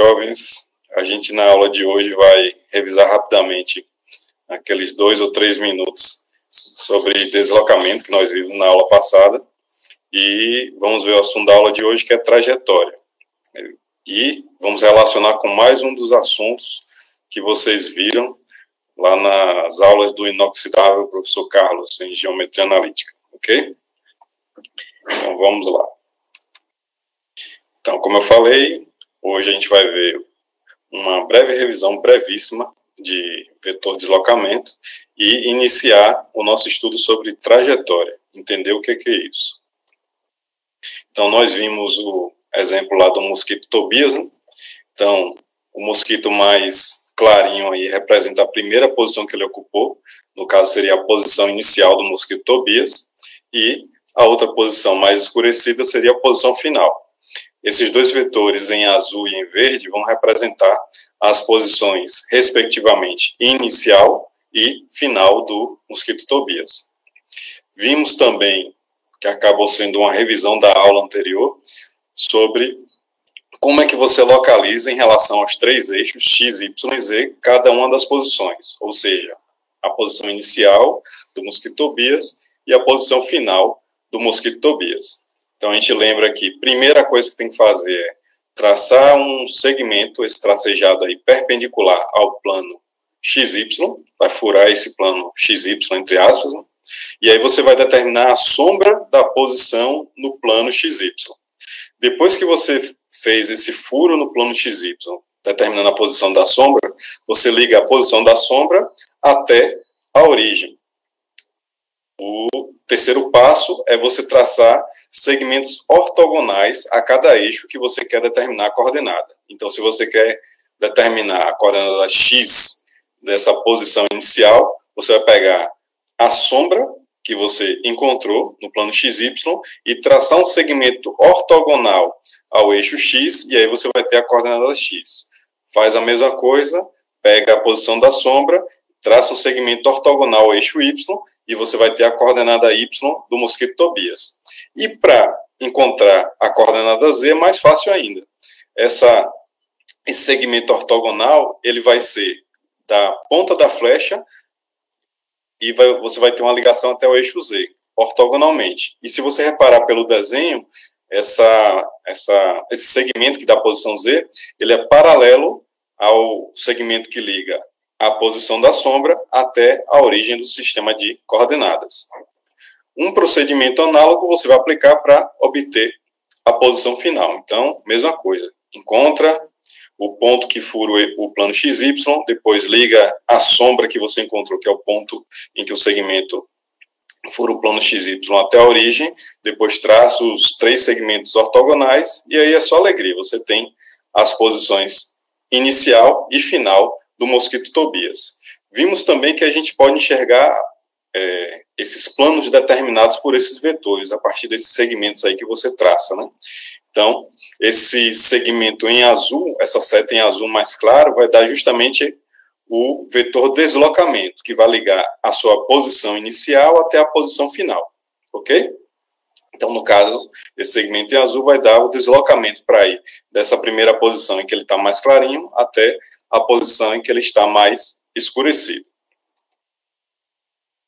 jovens, a gente na aula de hoje vai revisar rapidamente aqueles 2 ou 3 minutos sobre deslocamento que nós vimos na aula passada e vamos ver o assunto da aula de hoje, que é trajetória. E vamos relacionar com mais um dos assuntos que vocês viram lá nas aulas do inoxidável professor Carlos, em geometria analítica, ok? Então vamos lá. Então, como eu falei, hoje a gente vai ver uma breve revisão, brevíssima, de vetor deslocamento e iniciar o nosso estudo sobre trajetória, entender o que é isso. Então, nós vimos o exemplo lá do mosquito Tobias, né? Então, o mosquito mais clarinho aí representa a primeira posição que ele ocupou, no caso seria a posição inicial do mosquito Tobias, e a outra posição mais escurecida seria a posição final. Esses dois vetores em azul e em verde vão representar as posições, respectivamente, inicial e final do mosquito Tobias. Vimos também, que acabou sendo uma revisão da aula anterior, sobre como é que você localiza em relação aos 3 eixos X, Y e Z cada uma das posições, ou seja, a posição inicial do mosquito Tobias e a posição final do mosquito Tobias. Então, a gente lembra que a primeira coisa que tem que fazer é traçar um segmento, esse tracejado aí, perpendicular ao plano XY, vai furar esse plano XY, entre aspas, né? E aí você vai determinar a sombra da posição no plano XY. Depois que você fez esse furo no plano XY, determinando a posição da sombra, você liga a posição da sombra até a origem. O terceiro passo é você traçar segmentos ortogonais a cada eixo que você quer determinar a coordenada. Então, se você quer determinar a coordenada X dessa posição inicial, você vai pegar a sombra que você encontrou no plano XY e traçar um segmento ortogonal ao eixo X, e aí você vai ter a coordenada X. Faz a mesma coisa, pega a posição da sombra, traça um segmento ortogonal ao eixo Y, e você vai ter a coordenada Y do mosquito Tobias. E para encontrar a coordenada Z é mais fácil ainda. Esse segmento ortogonal, ele vai ser da ponta da flecha e você vai ter uma ligação até o eixo Z, ortogonalmente. E se você reparar pelo desenho, esse segmento que dá a posição Z, ele é paralelo ao segmento que liga a posição da sombra até a origem do sistema de coordenadas. Um procedimento análogo você vai aplicar para obter a posição final. Então, mesma coisa. Encontra o ponto que fura o plano XY, depois liga a sombra que você encontrou, que é o ponto em que o segmento fura o plano XY até a origem, depois traça os 3 segmentos ortogonais, e aí é só alegria. Você tem as posições inicial e final do mosquito Tobias. Vimos também que a gente pode enxergar esses planos determinados por esses vetores, a partir desses segmentos aí que você traça, né? Então, esse segmento em azul, essa seta em azul mais claro, vai dar justamente o vetor deslocamento, que vai ligar a sua posição inicial até a posição final, ok? Então, no caso, esse segmento em azul vai dar o deslocamento para ir dessa primeira posição em que ele está mais clarinho até a posição em que ele está mais escurecido.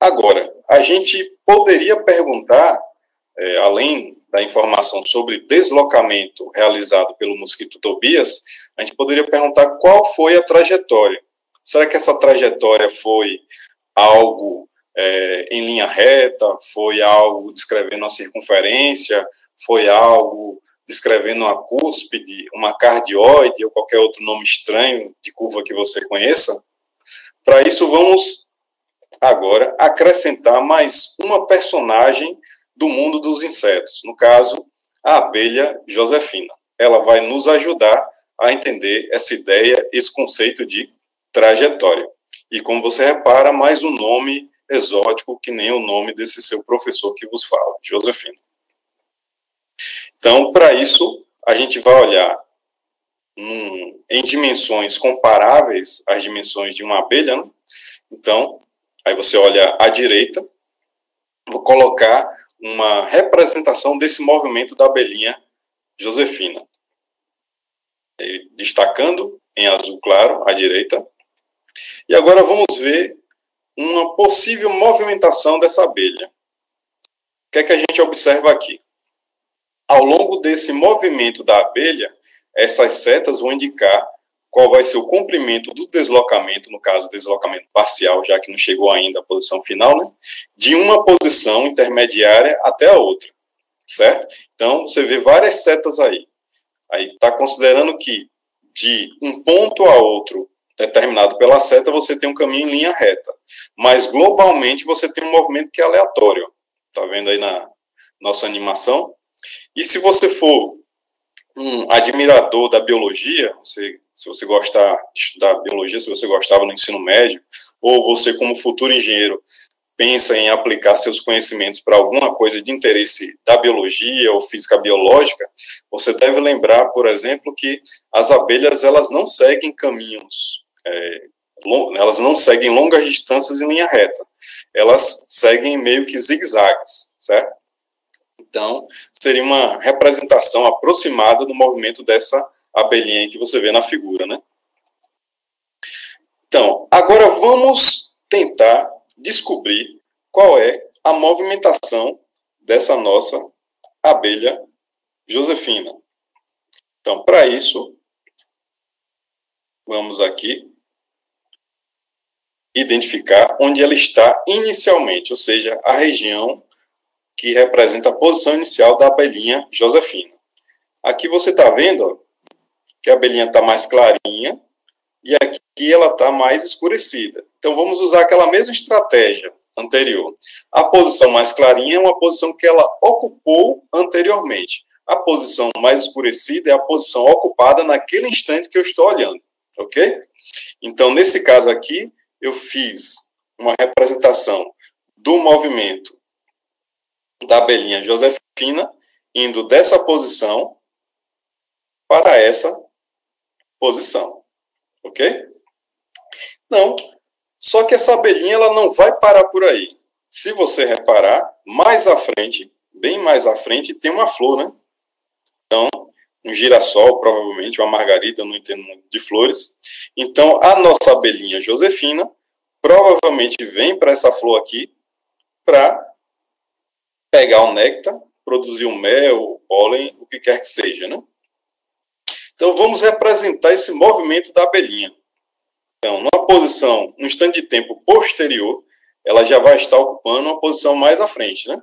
Agora, a gente poderia perguntar, além da informação sobre deslocamento realizado pelo mosquito Tobias, a gente poderia perguntar qual foi a trajetória. Será que essa trajetória foi algo em linha reta, foi algo descrevendo uma circunferência, foi algo descrevendo uma cúspide, uma cardioide ou qualquer outro nome estranho de curva que você conheça? Para isso, vamos agora acrescentar mais uma personagem do mundo dos insetos, no caso, a abelha Josefina. Ela vai nos ajudar a entender essa ideia, esse conceito de trajetória. E como você repara, mais um nome exótico que nem o nome desse seu professor que vos fala, Josefina. Então, para isso, a gente vai olhar em dimensões comparáveis às dimensões de uma abelha, né? Então, aí você olha à direita, vou colocar uma representação desse movimento da abelhinha Josefina. destacando em azul claro à direita. E agora vamos ver uma possível movimentação dessa abelha. O que é que a gente observa aqui? Ao longo desse movimento da abelha, essas setas vão indicar qual vai ser o comprimento do deslocamento, no caso, deslocamento parcial, já que não chegou ainda à posição final, né? De uma posição intermediária até a outra, certo? Então, você vê várias setas aí. Aí está considerando que de um ponto a outro, determinado pela seta, você tem um caminho em linha reta. Mas, globalmente, você tem um movimento que é aleatório. Está vendo aí na nossa animação? E se você for um admirador da biologia, se você gostar de estudar biologia, se você gostava no ensino médio, ou você, como futuro engenheiro, pensa em aplicar seus conhecimentos para alguma coisa de interesse da biologia ou física biológica, você deve lembrar, por exemplo, que as abelhas elas não seguem caminhos, elas não seguem longas distâncias em linha reta, elas seguem meio que zigue-zagues, certo? Então, seria uma representação aproximada do movimento dessa abelhinha que você vê na figura, né? Então, agora vamos tentar descobrir qual é a movimentação dessa nossa abelha Josefina. Então, para isso, vamos aqui identificar onde ela está inicialmente, ou seja, a região que representa a posição inicial da abelhinha Josefina. Aqui você está vendo ó, que a abelhinha está mais clarinha e aqui ela está mais escurecida. Então, vamos usar aquela mesma estratégia anterior. A posição mais clarinha é uma posição que ela ocupou anteriormente. A posição mais escurecida é a posição ocupada naquele instante que eu estou olhando, ok? Então, nesse caso aqui, eu fiz uma representação do movimento da abelhinha Josefina, indo dessa posição para essa posição, ok? Não, só que essa abelhinha ela não vai parar por aí. Se você reparar, mais à frente, bem mais à frente, tem uma flor, né? Então, um girassol, provavelmente, uma margarida, eu não entendo muito de flores. Então, a nossa abelhinha Josefina provavelmente vem para essa flor aqui para pegar o néctar, produzir um mel, o pólen, o que quer que seja, né? Então, vamos representar esse movimento da abelhinha. Então, numa posição, um instante de tempo posterior, ela já vai estar ocupando uma posição mais à frente, né?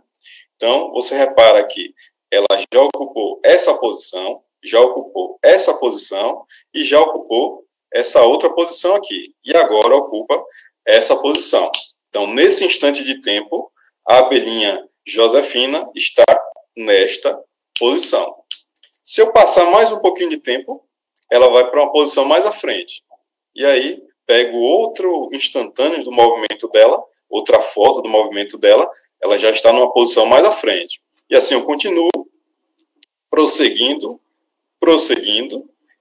Então, você repara que ela já ocupou essa posição, já ocupou essa posição e já ocupou essa outra posição aqui. E agora ocupa essa posição. Então, nesse instante de tempo, a abelhinha Josefina está nesta posição. Se eu passar mais um pouquinho de tempo, ela vai para uma posição mais à frente. E aí, pego outro instantâneo do movimento dela, outra foto do movimento dela, ela já está numa posição mais à frente. E assim eu continuo, prosseguindo,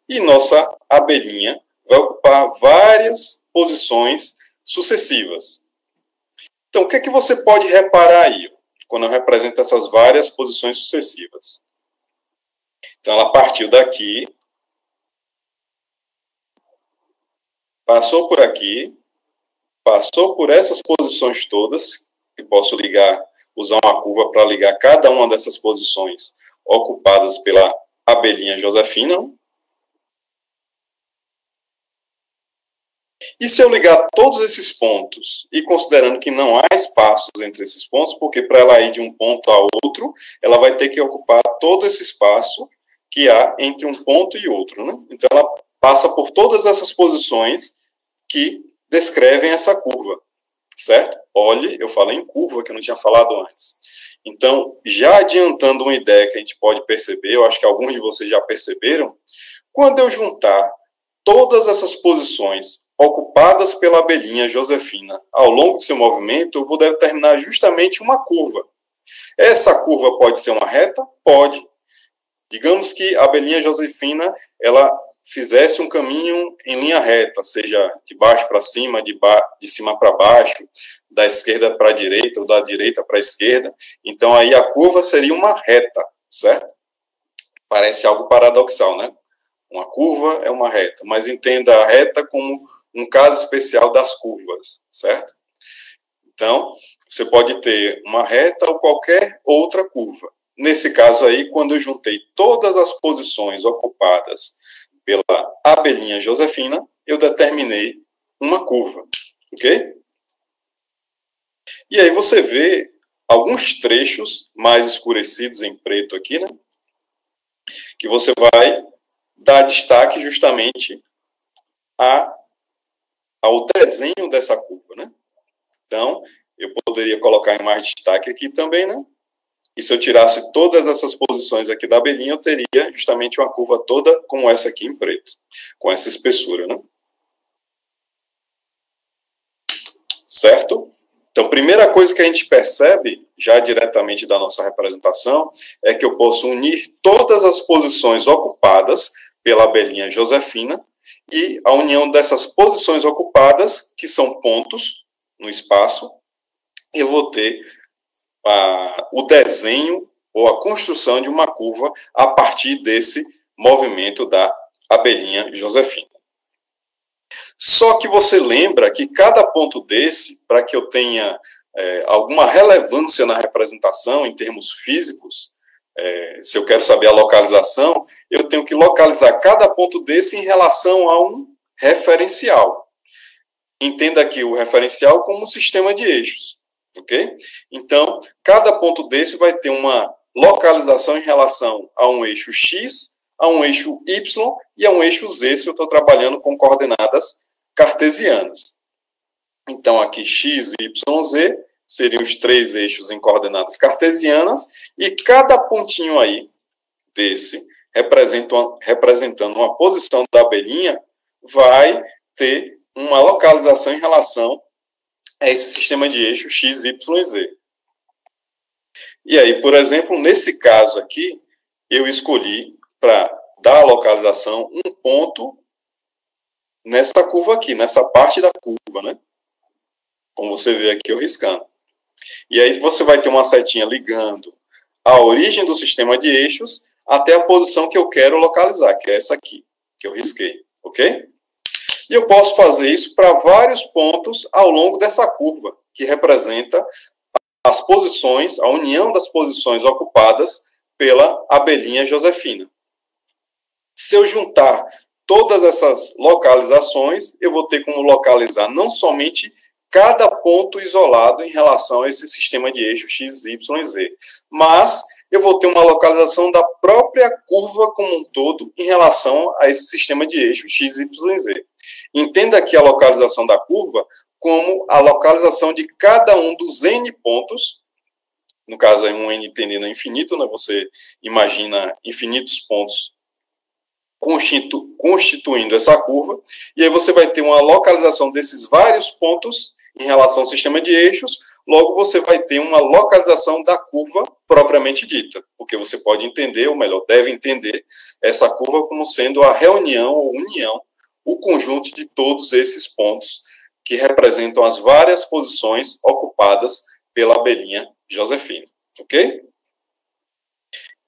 e nossa abelhinha vai ocupar várias posições sucessivas. Então, o que é que você pode reparar aí, quando eu represento essas várias posições sucessivas? Então, ela partiu daqui, passou por aqui, passou por essas posições todas, que posso ligar, usar uma curva para ligar cada uma dessas posições ocupadas pela abelhinha Josefina. E se eu ligar todos esses pontos, e considerando que não há espaços entre esses pontos, porque para ela ir de um ponto a outro, ela vai ter que ocupar todo esse espaço que há entre um ponto e outro, né? Então, ela passa por todas essas posições que descrevem essa curva, certo? Olhe, eu falei em curva, que eu não tinha falado antes. Então, já adiantando uma ideia que a gente pode perceber, eu acho que alguns de vocês já perceberam, quando eu juntar todas essas posições ocupadas pela abelhinha Josefina ao longo do seu movimento, eu vou determinar justamente uma curva. Essa curva pode ser uma reta? Pode. Digamos que a abelhinha Josefina, ela fizesse um caminho em linha reta, seja de baixo para cima, de cima para baixo, da esquerda para a direita ou da direita para a esquerda. Então, aí a curva seria uma reta, certo? Parece algo paradoxal, né? Uma curva é uma reta, mas entenda a reta como um caso especial das curvas, certo? Então, você pode ter uma reta ou qualquer outra curva. Nesse caso aí, quando eu juntei todas as posições ocupadas pela abelhinha Josefina, eu determinei uma curva, ok? E aí você vê alguns trechos mais escurecidos em preto aqui, né? Que você vai dar destaque justamente ao desenho dessa curva, né? Então, eu poderia colocar em mais destaque aqui também, né? E se eu tirasse todas essas posições aqui da abelhinha, eu teria justamente uma curva toda como essa aqui em preto, com essa espessura, né? Certo? Então, primeira coisa que a gente percebe, já diretamente da nossa representação, é que eu posso unir todas as posições ocupadas pela abelhinha Josefina e a união dessas posições ocupadas, que são pontos no espaço, eu vou ter o desenho ou a construção de uma curva a partir desse movimento da abelhinha Josefina. Só que você lembra que cada ponto desse, para que eu tenha alguma relevância na representação em termos físicos, se eu quero saber a localização, eu tenho que localizar cada ponto desse em relação a um referencial. Entenda aqui o referencial como um sistema de eixos, ok? Então, cada ponto desse vai ter uma localização em relação a um eixo X, a um eixo Y e a um eixo Z, se eu estou trabalhando com coordenadas cartesianas. Então, aqui X, Y, Z seriam os três eixos em coordenadas cartesianas e cada pontinho aí desse, representando uma posição da abelhinha, vai ter uma localização em relação a esse sistema de eixo X, Y e Z. E aí, por exemplo, nesse caso aqui, eu escolhi para dar a localização um ponto nessa curva aqui, nessa parte da curva, né? Como você vê aqui eu riscando. E aí você vai ter uma setinha ligando a origem do sistema de eixos até a posição que eu quero localizar, que é essa aqui, que eu risquei, ok? E eu posso fazer isso para vários pontos ao longo dessa curva, que representa as posições, a união das posições ocupadas pela abelhinha Josefina. Se eu juntar todas essas localizações, eu vou ter como localizar não somente cada ponto isolado em relação a esse sistema de eixo X, Y e Z, mas eu vou ter uma localização da própria curva como um todo em relação a esse sistema de eixo X, Y e Z. Entenda aqui a localização da curva como a localização de cada um dos N pontos, no caso aí um N tendendo a infinito, né? Você imagina infinitos pontos constituindo essa curva, e aí você vai ter uma localização desses vários pontos em relação ao sistema de eixos, logo você vai ter uma localização da curva propriamente dita, porque você pode entender, ou melhor, deve entender essa curva como sendo a reunião ou união, o conjunto de todos esses pontos que representam as várias posições ocupadas pela abelhinha Josefina, ok?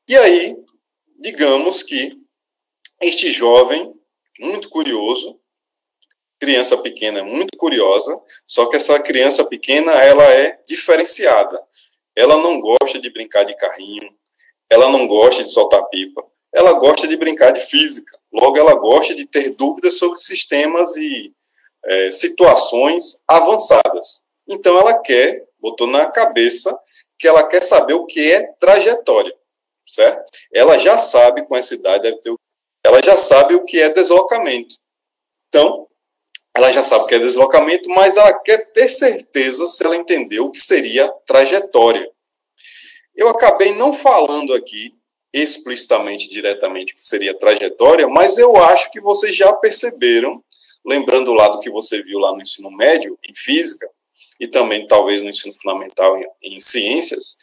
E aí, digamos que este jovem, muito curioso, criança pequena muito curiosa, só que essa criança pequena, ela é diferenciada. Ela não gosta de brincar de carrinho, ela não gosta de soltar pipa, ela gosta de brincar de física. Logo, ela gosta de ter dúvidas sobre sistemas e situações avançadas. Então, ela botou na cabeça que ela quer saber o que é trajetória, certo? Ela já sabe, com essa idade, ela já sabe o que é deslocamento. Então, ela já sabe o que é deslocamento, mas ela quer ter certeza se ela entendeu o que seria trajetória. Eu acabei não falando aqui explicitamente, diretamente, o que seria trajetória, mas eu acho que vocês já perceberam, lembrando lá do que você viu lá no ensino médio, em física, e também talvez no ensino fundamental em ciências,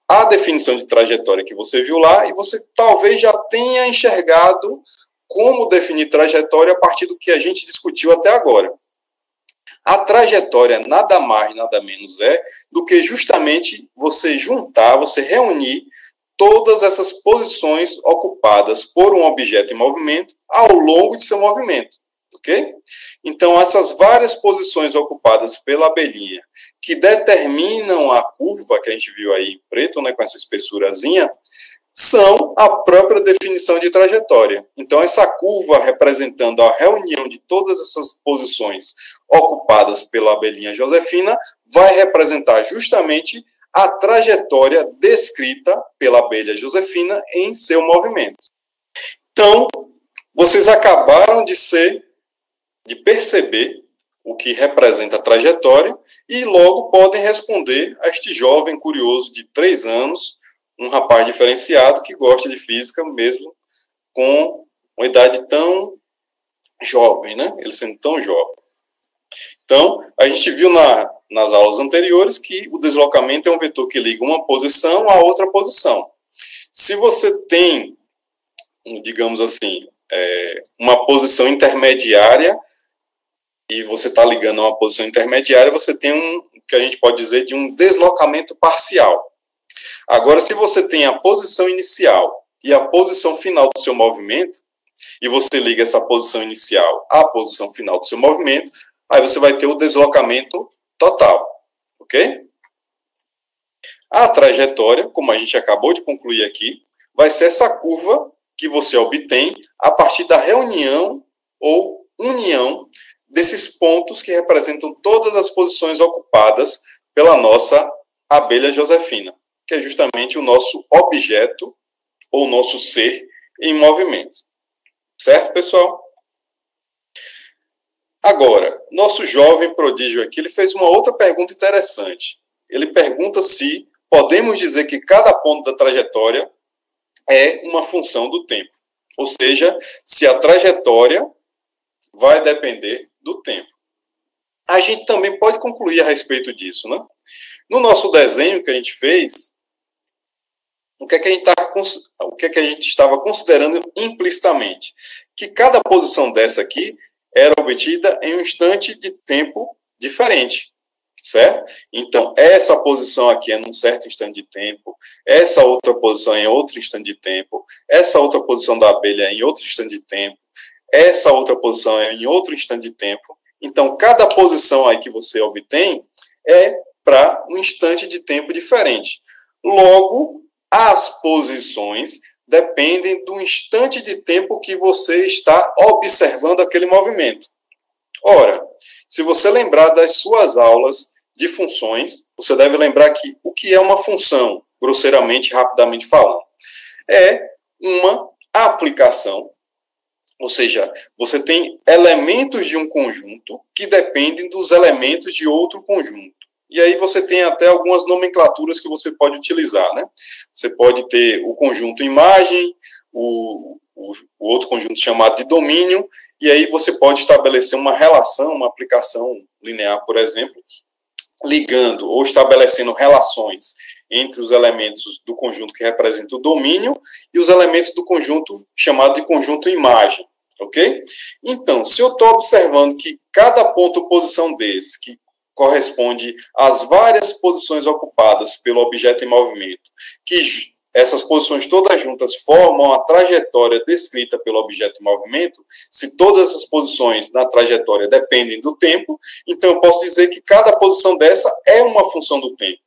a definição de trajetória que você viu lá, e você talvez já tenha enxergado como definir trajetória a partir do que a gente discutiu até agora. A trajetória nada mais, nada menos do que justamente você juntar, você reunir todas essas posições ocupadas por um objeto em movimento ao longo de seu movimento, ok? Então, essas várias posições ocupadas pela abelhinha que determinam a curva, que a gente viu aí em preto, né, com essa espessurazinha, são a própria definição de trajetória. Então, essa curva representando a reunião de todas essas posições ocupadas pela abelhinha Josefina vai representar justamente a trajetória descrita pela abelha Josefina em seu movimento. Então, vocês acabaram de perceber o que representa a trajetória e logo podem responder a este jovem curioso de 3 anos, um rapaz diferenciado que gosta de física mesmo com uma idade tão jovem, né? Ele sendo tão jovem. Então, a gente viu nas aulas anteriores que o deslocamento é um vetor que liga uma posição a outra posição. Se você tem, digamos assim, uma posição intermediária e você está ligando a uma posição intermediária, você tem o que a gente pode dizer de um deslocamento parcial. Agora, se você tem a posição inicial e a posição final do seu movimento, e você liga essa posição inicial à posição final do seu movimento, aí você vai ter o deslocamento total, ok? A trajetória, como a gente acabou de concluir aqui, vai ser essa curva que você obtém a partir da reunião ou união desses pontos que representam todas as posições ocupadas pela nossa abelha Josefina, que é justamente o nosso objeto ou nosso ser em movimento. Certo, pessoal? Agora, nosso jovem prodígio aqui, ele fez uma outra pergunta interessante. Ele pergunta se podemos dizer que cada ponto da trajetória é uma função do tempo. Ou seja, se a trajetória vai depender do tempo. A gente também pode concluir a respeito disso, né? No nosso desenho que a gente fez, o que é que a gente estava considerando implicitamente? Que cada posição dessa aqui era obtida em um instante de tempo diferente, certo? Então, essa posição aqui é num certo instante de tempo, essa outra posição é em outro instante de tempo, essa outra posição da abelha é em outro instante de tempo, essa outra posição é em outro instante de tempo. Então, cada posição aí que você obtém é para um instante de tempo diferente. Logo, as posições dependem do instante de tempo que você está observando aquele movimento. Ora, se você lembrar das suas aulas de funções, você deve lembrar que o que é uma função, grosseiramente, rapidamente falando, é uma aplicação, ou seja, você tem elementos de um conjunto que dependem dos elementos de outro conjunto. E aí você tem até algumas nomenclaturas que você pode utilizar, né? Você pode ter o conjunto imagem, o outro conjunto chamado de domínio, e aí você pode estabelecer uma relação, uma aplicação linear, por exemplo, ligando ou estabelecendo relações entre os elementos do conjunto que representa o domínio e os elementos do conjunto chamado de conjunto imagem, ok? Então, se eu estou observando que cada ponto posição desse, que corresponde às várias posições ocupadas pelo objeto em movimento, que essas posições todas juntas formam a trajetória descrita pelo objeto em movimento, se todas as posições na trajetória dependem do tempo, então eu posso dizer que cada posição dessa é uma função do tempo.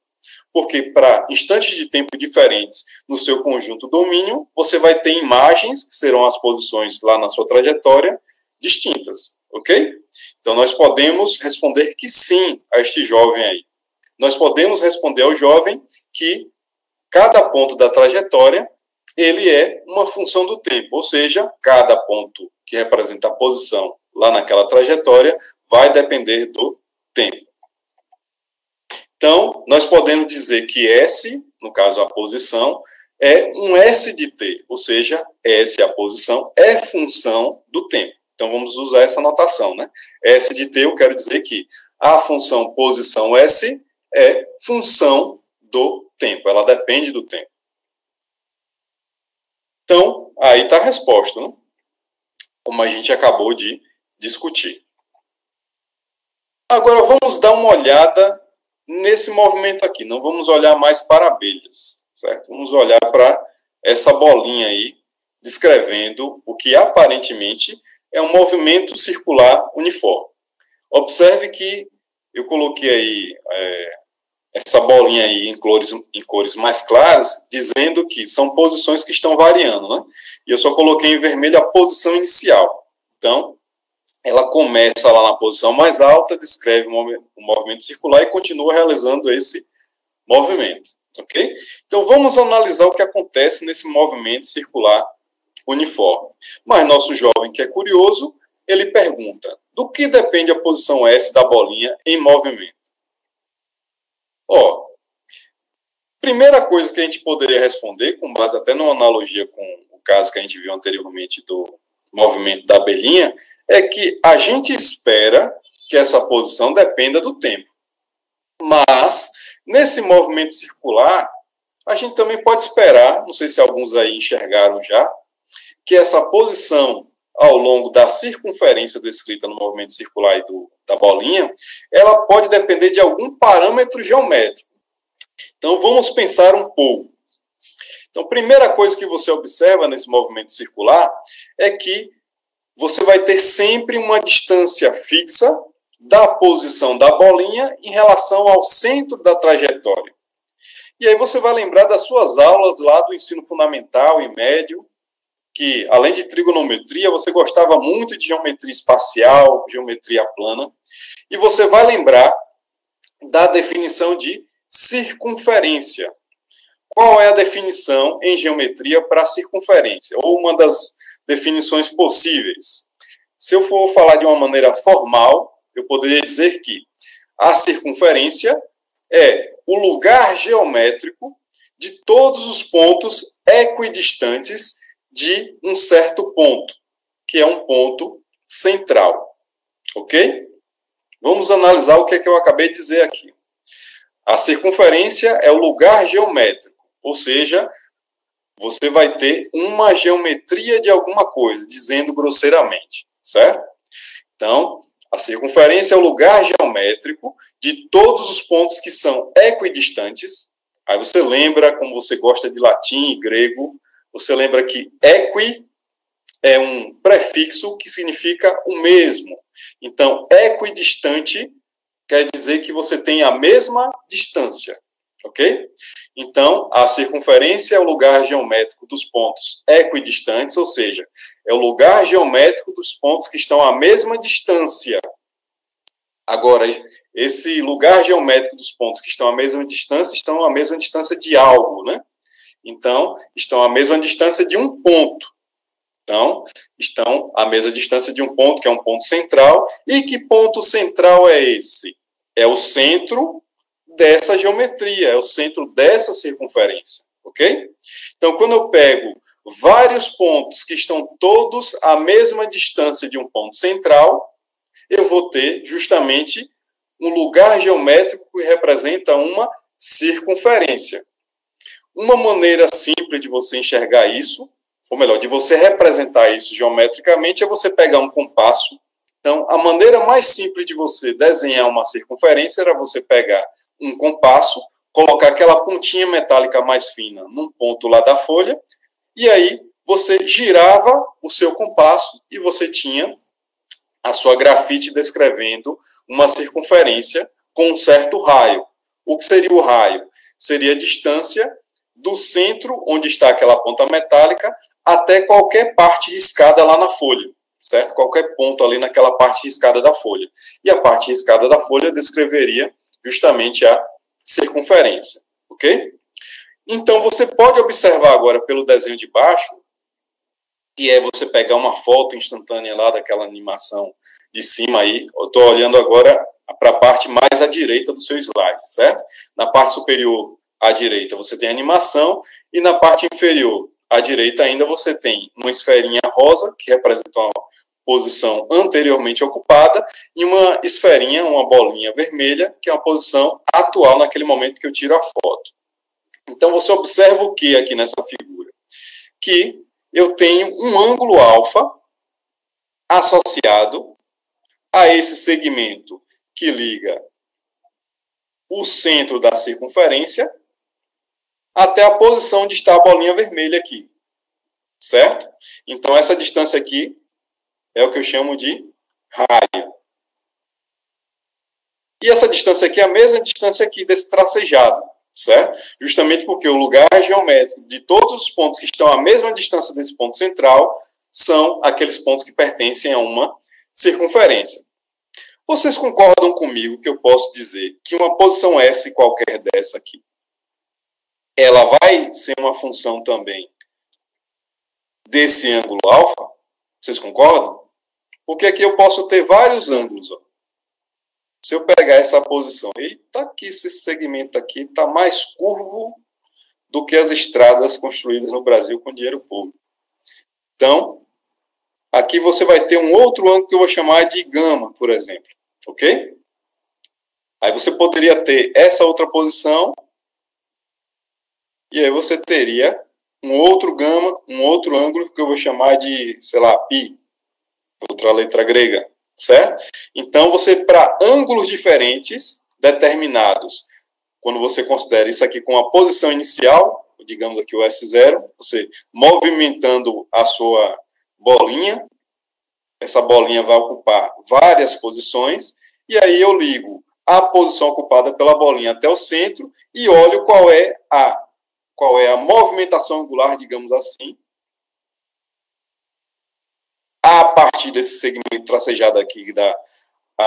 Porque para instantes de tempo diferentes no seu conjunto domínio, você vai ter imagens, que serão as posições lá na sua trajetória, distintas, ok? Então, nós podemos responder que sim a este jovem aí. Nós podemos responder ao jovem que cada ponto da trajetória, ele é uma função do tempo, ou seja, cada ponto que representa a posição lá naquela trajetória vai depender do tempo. Então, nós podemos dizer que S, no caso a posição, é um S de t, ou seja, S, a posição, é função do tempo. Então, vamos usar essa notação, né? S de t, eu quero dizer que a função posição S é função do tempo, ela depende do tempo. Então, aí está a resposta, né? Como a gente acabou de discutir. Agora, vamos dar uma olhada nesse movimento aqui. Não vamos olhar mais para abelhas, certo? Vamos olhar para essa bolinha aí, descrevendo o que aparentemente é um movimento circular uniforme. Observe que eu coloquei aí essa bolinha aí em cores mais claras, dizendo que são posições que estão variando, né? E eu só coloquei em vermelho a posição inicial. Então, ela começa lá na posição mais alta, descreve um movimento circular e continua realizando esse movimento, ok? Então, vamos analisar o que acontece nesse movimento circular uniforme. Mas nosso jovem que é curioso, ele pergunta, do que depende a posição S da bolinha em movimento? Ó, primeira coisa que a gente poderia responder, com base até numa analogia com o caso que a gente viu anteriormente do movimento da abelhinha, é que a gente espera que essa posição dependa do tempo. Mas, nesse movimento circular, a gente também pode esperar, não sei se alguns aí enxergaram já, que essa posição ao longo da circunferência descrita no movimento circular e da bolinha, ela pode depender de algum parâmetro geométrico. Então, vamos pensar um pouco. Então, a primeira coisa que você observa nesse movimento circular é que você vai ter sempre uma distância fixa da posição da bolinha em relação ao centro da trajetória. E aí você vai lembrar das suas aulas lá do ensino fundamental e médio, que, além de trigonometria, você gostava muito de geometria espacial, geometria plana, e você vai lembrar da definição de circunferência. Qual é a definição em geometria para circunferência? Ou uma das definições possíveis. Se eu for falar de uma maneira formal, eu poderia dizer que a circunferência é o lugar geométrico de todos os pontos equidistantes de um certo ponto, que é um ponto central. Ok? Vamos analisar o que é que eu acabei de dizer aqui. A circunferência é o lugar geométrico, ou seja, você vai ter uma geometria de alguma coisa, dizendo grosseiramente, certo? Então, a circunferência é o lugar geométrico de todos os pontos que são equidistantes. Aí você lembra, como você gosta de latim e grego, você lembra que equi é um prefixo que significa o mesmo. Então, equidistante quer dizer que você tem a mesma distância, ok? Então, a circunferência é o lugar geométrico dos pontos equidistantes, ou seja, é o lugar geométrico dos pontos que estão à mesma distância. Agora, esse lugar geométrico dos pontos que estão à mesma distância de algo, né? Então, estão à mesma distância de um ponto. Então, estão à mesma distância de um ponto, que é um ponto central. E que ponto central é esse? É o centro dessa geometria, é o centro dessa circunferência, ok? Então, quando eu pego vários pontos que estão todos à mesma distância de um ponto central, eu vou ter justamente um lugar geométrico que representa uma circunferência. Uma maneira simples de você enxergar isso, ou melhor, de você representar isso geometricamente, é você pegar um compasso. Então, a maneira mais simples de você desenhar uma circunferência era você pegar um compasso, colocar aquela pontinha metálica mais fina num ponto lá da folha, e aí você girava o seu compasso e você tinha a sua grafite descrevendo uma circunferência com um certo raio. O que seria o raio? Seria a distância do centro, onde está aquela ponta metálica, até qualquer parte riscada lá na folha, certo? Qualquer ponto ali naquela parte riscada da folha. E a parte riscada da folha descreveria justamente a circunferência, ok? Então, você pode observar agora pelo desenho de baixo, que é você pegar uma foto instantânea lá daquela animação de cima aí. Eu estou olhando agora para a parte mais à direita do seu slide, certo? Na parte superior à direita você tem a animação e na parte inferior à direita ainda você tem uma esferinha rosa, que representa uma posição anteriormente ocupada, e uma esferinha, uma bolinha vermelha, que é uma posição atual naquele momento que eu tiro a foto. Então, você observa o que aqui nessa figura? Que eu tenho um ângulo alfa associado a esse segmento que liga o centro da circunferência até a posição onde está a bolinha vermelha aqui, certo? Então, essa distância aqui é o que eu chamo de raio. E essa distância aqui é a mesma distância aqui desse tracejado, certo? Justamente porque o lugar geométrico de todos os pontos que estão à mesma distância desse ponto central são aqueles pontos que pertencem a uma circunferência. Vocês concordam comigo que eu posso dizer que uma posição S qualquer dessa aqui, ela vai ser uma função também desse ângulo alfa? Vocês concordam? Porque aqui eu posso ter vários ângulos, ó. Se eu pegar essa posição, eita, aqui esse segmento aqui está mais curvo do que as estradas construídas no Brasil com dinheiro público. Então, aqui você vai ter um outro ângulo que eu vou chamar de gama, por exemplo. Ok? Aí você poderia ter essa outra posição e aí você teria um outro gama, um outro ângulo que eu vou chamar de, sei lá, π, outra letra grega. Certo? Então, você, para ângulos diferentes, determinados, quando você considera isso aqui com a posição inicial, digamos aqui o S0, você movimentando a sua bolinha, essa bolinha vai ocupar várias posições, e aí eu ligo a posição ocupada pela bolinha até o centro e olho qual é a movimentação angular, digamos assim, a partir desse segmento tracejado aqui da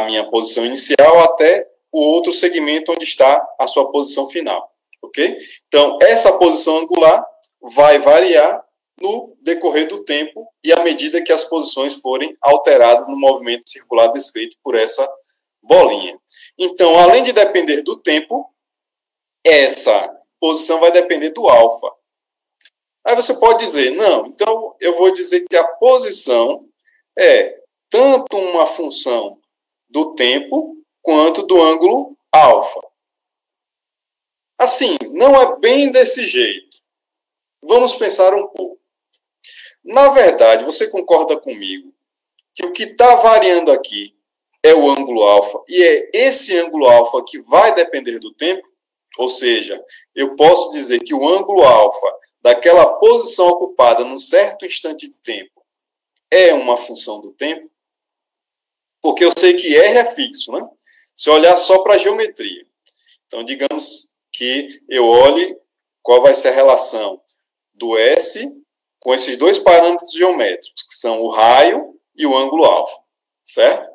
minha posição inicial até o outro segmento onde está a sua posição final, ok? Então, essa posição angular vai variar no decorrer do tempo e à medida que as posições forem alteradas no movimento circular descrito por essa bolinha. Então, além de depender do tempo, essa posição vai depender do alfa. Aí você pode dizer, não, então eu vou dizer que a posição é tanto uma função do tempo quanto do ângulo alfa. Assim, não é bem desse jeito. Vamos pensar um pouco. Na verdade, você concorda comigo que o que está variando aqui é o ângulo alfa e é esse ângulo alfa que vai depender do tempo? Ou seja, eu posso dizer que o ângulo alfa daquela posição ocupada num certo instante de tempo é uma função do tempo? Porque eu sei que R é fixo, né? Se eu olhar só para a geometria. Então, digamos que eu olhe qual vai ser a relação do S com esses dois parâmetros geométricos, que são o raio e o ângulo alfa, certo?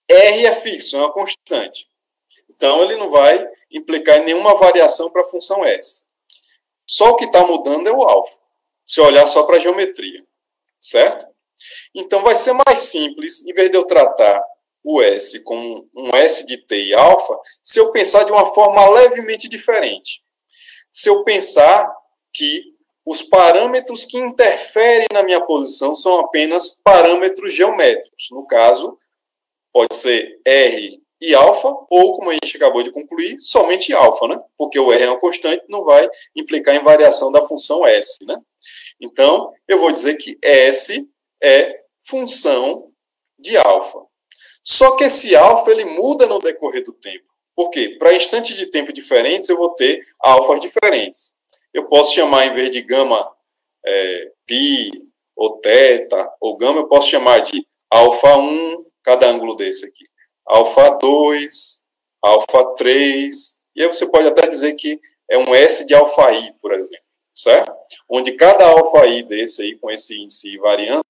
R é fixo, é uma constante. Então, ele não vai implicar em nenhuma variação para a função S. Só o que está mudando é o alfa, se eu olhar só para a geometria, certo? Então, vai ser mais simples, em vez de eu tratar o S como um S de T e alfa, se eu pensar de uma forma levemente diferente. Se eu pensar que os parâmetros que interferem na minha posição são apenas parâmetros geométricos. No caso, pode ser R e alfa, ou, como a gente acabou de concluir, somente alfa, né? Porque o R é uma constante, não vai implicar em variação da função S, né? Então, eu vou dizer que S é função de alfa. Só que esse alfa ele muda no decorrer do tempo. Por quê? Para instantes de tempo diferentes, eu vou ter alfas diferentes. Eu posso chamar, em vez de gama π, ou θ, ou gama, eu posso chamar de alfa 1, cada ângulo desse aqui. Alfa 2, alfa 3, e aí você pode até dizer que é um S de alfa I, por exemplo, certo? Onde cada alfa I desse aí, com esse índice I variando,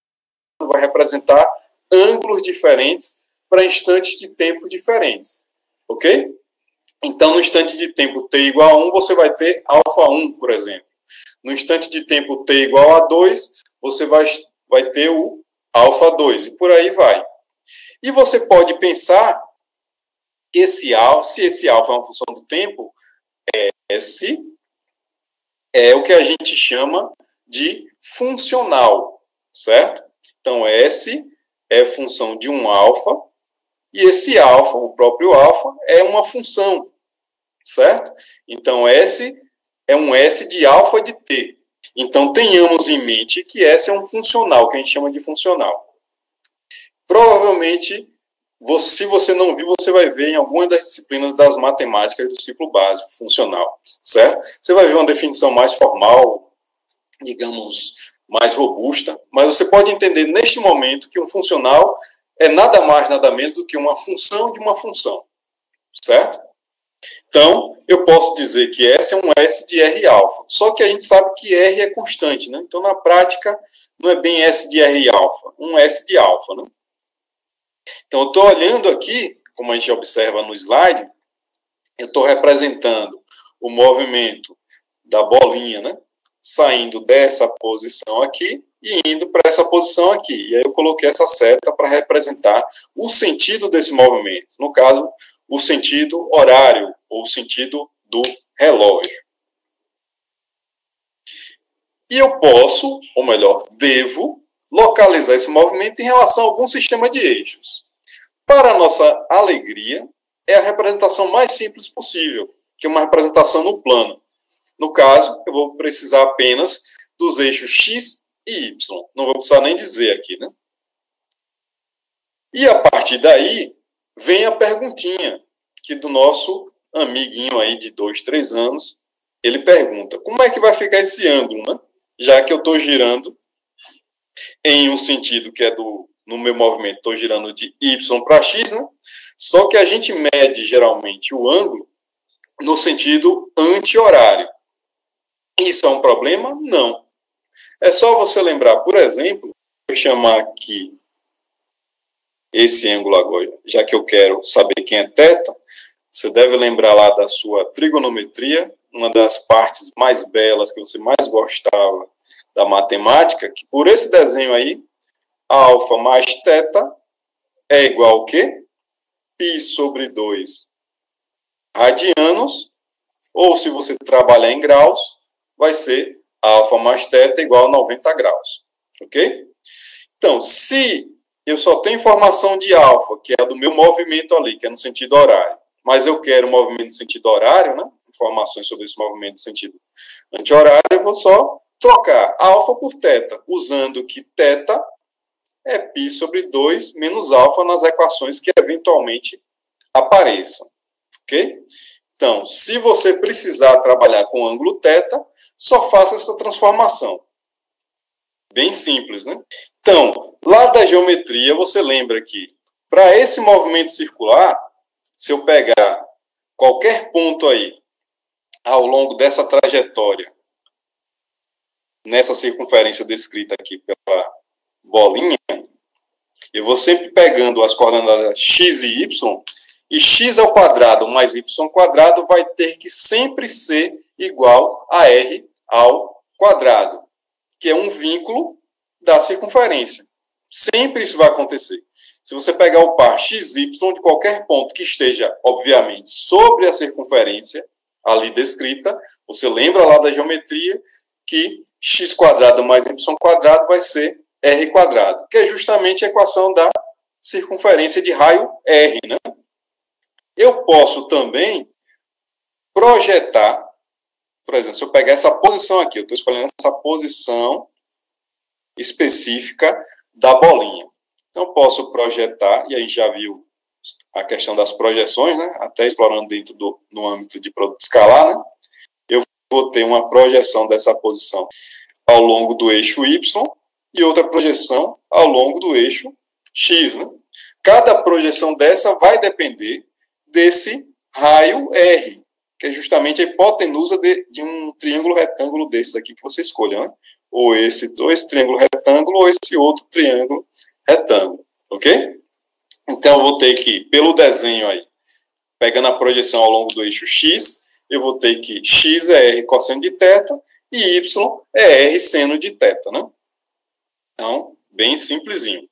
vai representar ângulos diferentes para instantes de tempo diferentes, ok? Então, no instante de tempo t igual a 1, você vai ter alfa 1, por exemplo. No instante de tempo t igual a 2, você vai ter o alfa 2, e por aí vai. E você pode pensar que se esse alfa é uma função do tempo, S é o que a gente chama de funcional, certo? Então, S é função de um alfa, e esse alfa, o próprio alfa, é uma função, certo? Então, S é um S de alfa de t. Então, tenhamos em mente que S é um funcional, que a gente chama de funcional. Provavelmente, se você não viu, você vai ver em alguma das disciplinas das matemáticas do ciclo básico funcional, certo? Você vai ver uma definição mais formal, digamos, mais robusta, mas você pode entender neste momento que um funcional é nada mais, nada menos do que uma função de uma função, certo? Então, eu posso dizer que S é um S de R alfa, só que a gente sabe que R é constante, né? Então, na prática, não é bem S de R alfa, um S de alfa, né? Então, eu estou olhando aqui, como a gente observa no slide, eu estou representando o movimento da bolinha, né? Saindo dessa posição aqui e indo para essa posição aqui. E aí eu coloquei essa seta para representar o sentido desse movimento. No caso, o sentido horário, ou o sentido do relógio. E eu posso, ou melhor, devo, localizar esse movimento em relação a algum sistema de eixos. Para a nossa alegria, é a representação mais simples possível, que é uma representação no plano. No caso, eu vou precisar apenas dos eixos X e Y. Não vou precisar nem dizer aqui, né? E a partir daí, vem a perguntinha, que do nosso amiguinho aí de 2, 3 anos, ele pergunta, como é que vai ficar esse ângulo, né? Já que eu estou girando em um sentido que é no meu movimento, estou girando de Y para X, né? Só que a gente mede geralmente o ângulo no sentido anti-horário. Isso é um problema? Não. É só você lembrar, por exemplo, vou chamar aqui esse ângulo agora, já que eu quero saber quem é θ, você deve lembrar lá da sua trigonometria, uma das partes mais belas que você mais gostava da matemática, que por esse desenho aí, alfa mais θ é igual ao quê? Π sobre 2 radianos, ou se você trabalhar em graus, vai ser alfa mais θ igual a 90 graus. Ok? Então, se eu só tenho informação de alfa, que é a do meu movimento ali, que é no sentido horário, mas eu quero movimento no sentido horário, né? Informações sobre esse movimento no sentido anti-horário, eu vou só trocar alfa por θ, usando que θ é π sobre 2 menos alfa nas equações que eventualmente apareçam. Ok? Então, se você precisar trabalhar com ângulo θ, só faça essa transformação. Bem simples, né? Então, lá da geometria, você lembra que para esse movimento circular, se eu pegar qualquer ponto aí ao longo dessa trajetória, nessa circunferência descrita aqui pela bolinha, eu vou sempre pegando as coordenadas x e y, e x ao quadrado mais y ao quadrado vai ter que sempre ser igual a r ao quadrado, que é um vínculo da circunferência. Sempre isso vai acontecer. Se você pegar o par xy de qualquer ponto que esteja, obviamente, sobre a circunferência ali descrita, você lembra lá da geometria que x quadrado mais y quadrado vai ser r quadrado, que é justamente a equação da circunferência de raio r, né? Eu posso também projetar, por exemplo, se eu pegar essa posição aqui, eu estou escolhendo essa posição específica da bolinha. Então, eu posso projetar, e a gente já viu a questão das projeções, né? Até explorando dentro no âmbito de produto escalar, né? Eu vou ter uma projeção dessa posição ao longo do eixo Y e outra projeção ao longo do eixo X, né? Cada projeção dessa vai depender desse raio R, que é justamente a hipotenusa de um triângulo retângulo desse aqui que você escolha, né? Ou esse triângulo retângulo ou esse outro triângulo retângulo, ok? Então, eu vou ter que, pelo desenho aí, pegando a projeção ao longo do eixo X, eu vou ter que x é r cosseno de θ e y é r seno de θ, né? Então, bem simplesinho.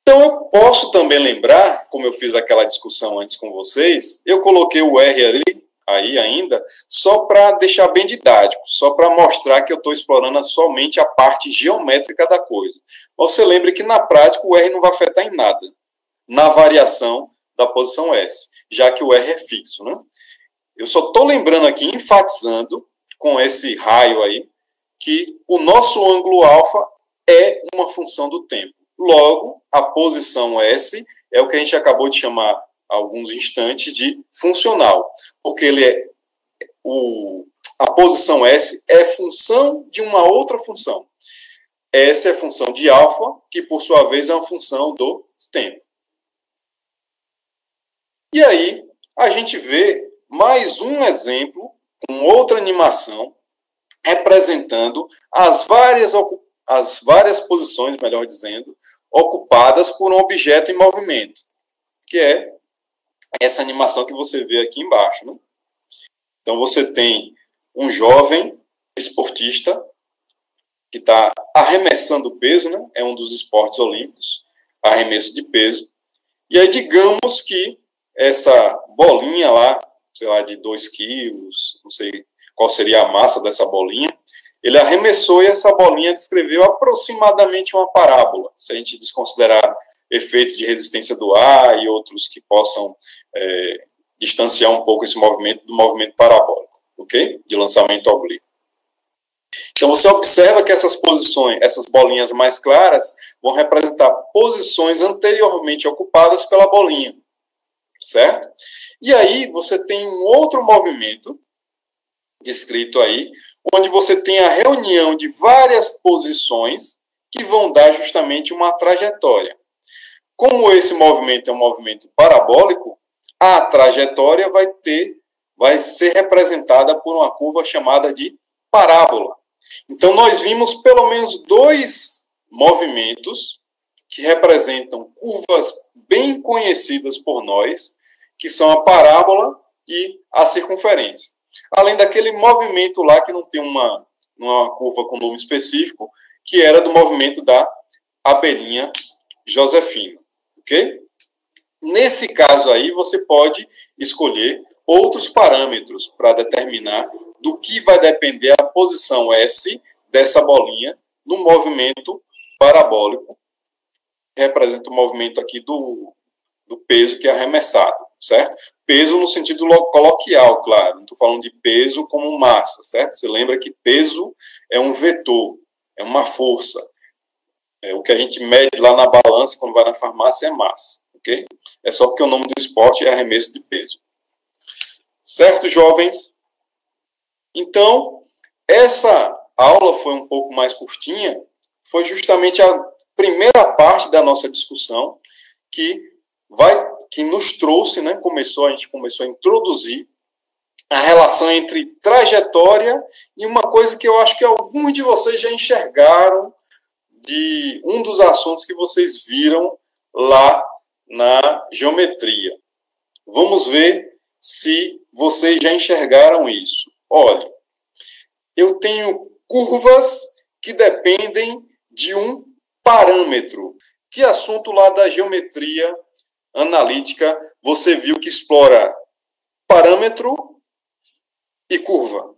Então, eu posso também lembrar, como eu fiz aquela discussão antes com vocês, eu coloquei o R ali, aí ainda, só para deixar bem didático, só para mostrar que eu estou explorando somente a parte geométrica da coisa. Você lembre que, na prática, o R não vai afetar em nada na variação da posição S, já que o R é fixo, né? Eu só estou lembrando aqui, enfatizando, com esse raio aí, que o nosso ângulo alfa é uma função do tempo. Logo, a posição S é o que a gente acabou de chamar há alguns instantes de funcional, porque a posição S é função de uma outra função. S é função de alfa, que por sua vez é uma função do tempo. E aí, a gente vê mais um exemplo, com outra animação, representando as várias posições, melhor dizendo, ocupadas por um objeto em movimento, que é essa animação que você vê aqui embaixo, né? Então, você tem um jovem esportista que está arremessando peso, né? É um dos esportes olímpicos, arremesso de peso. E aí, digamos que essa bolinha lá, sei lá, de 2 quilos, não sei qual seria a massa dessa bolinha, ele arremessou e essa bolinha descreveu aproximadamente uma parábola, se a gente desconsiderar efeitos de resistência do ar e outros que possam distanciar um pouco esse movimento do movimento parabólico, ok? De lançamento oblíquo. Então, você observa que essas posições, essas bolinhas mais claras, vão representar posições anteriormente ocupadas pela bolinha, certo? E aí, você tem um outro movimento, descrito aí, onde você tem a reunião de várias posições que vão dar justamente uma trajetória. Como esse movimento é um movimento parabólico, a trajetória vai ser representada por uma curva chamada de parábola. Então, nós vimos pelo menos 2 movimentos que representam curvas bem conhecidas por nós, que são a parábola e a circunferência. Além daquele movimento lá que não tem uma curva com nome específico, que era do movimento da abelhinha Josefina, ok? Nesse caso aí, você pode escolher outros parâmetros para determinar do que vai depender a posição S dessa bolinha no movimento parabólico, que representa o movimento aqui do peso que é arremessado, certo? Peso no sentido coloquial, claro. Não estou falando de peso como massa, certo? Você lembra que peso é um vetor, é uma força. O que a gente mede lá na balança, quando vai na farmácia, é massa, ok? É só porque o nome do esporte é arremesso de peso. Certo, jovens? Então, essa aula foi um pouco mais curtinha, foi justamente a primeira parte da nossa discussão que nos trouxe, né, a gente começou a introduzir a relação entre trajetória e uma coisa que eu acho que alguns de vocês já enxergaram de um dos assuntos que vocês viram lá na geometria. Vamos ver se vocês já enxergaram isso. Olha, eu tenho curvas que dependem de um parâmetro. Que assunto lá da geometria analítica você viu que explora parâmetro e curva?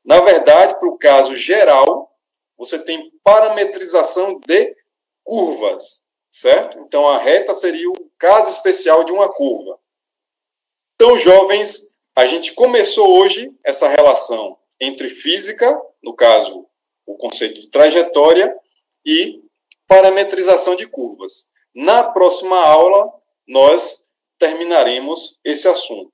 Na verdade, para o caso geral, você tem parametrização de curvas, certo? Então, a reta seria o caso especial de uma curva. Então, jovens, a gente começou hoje essa relação entre física, no caso, o conceito de trajetória, e parametrização de curvas. Na próxima aula, nós terminaremos esse assunto.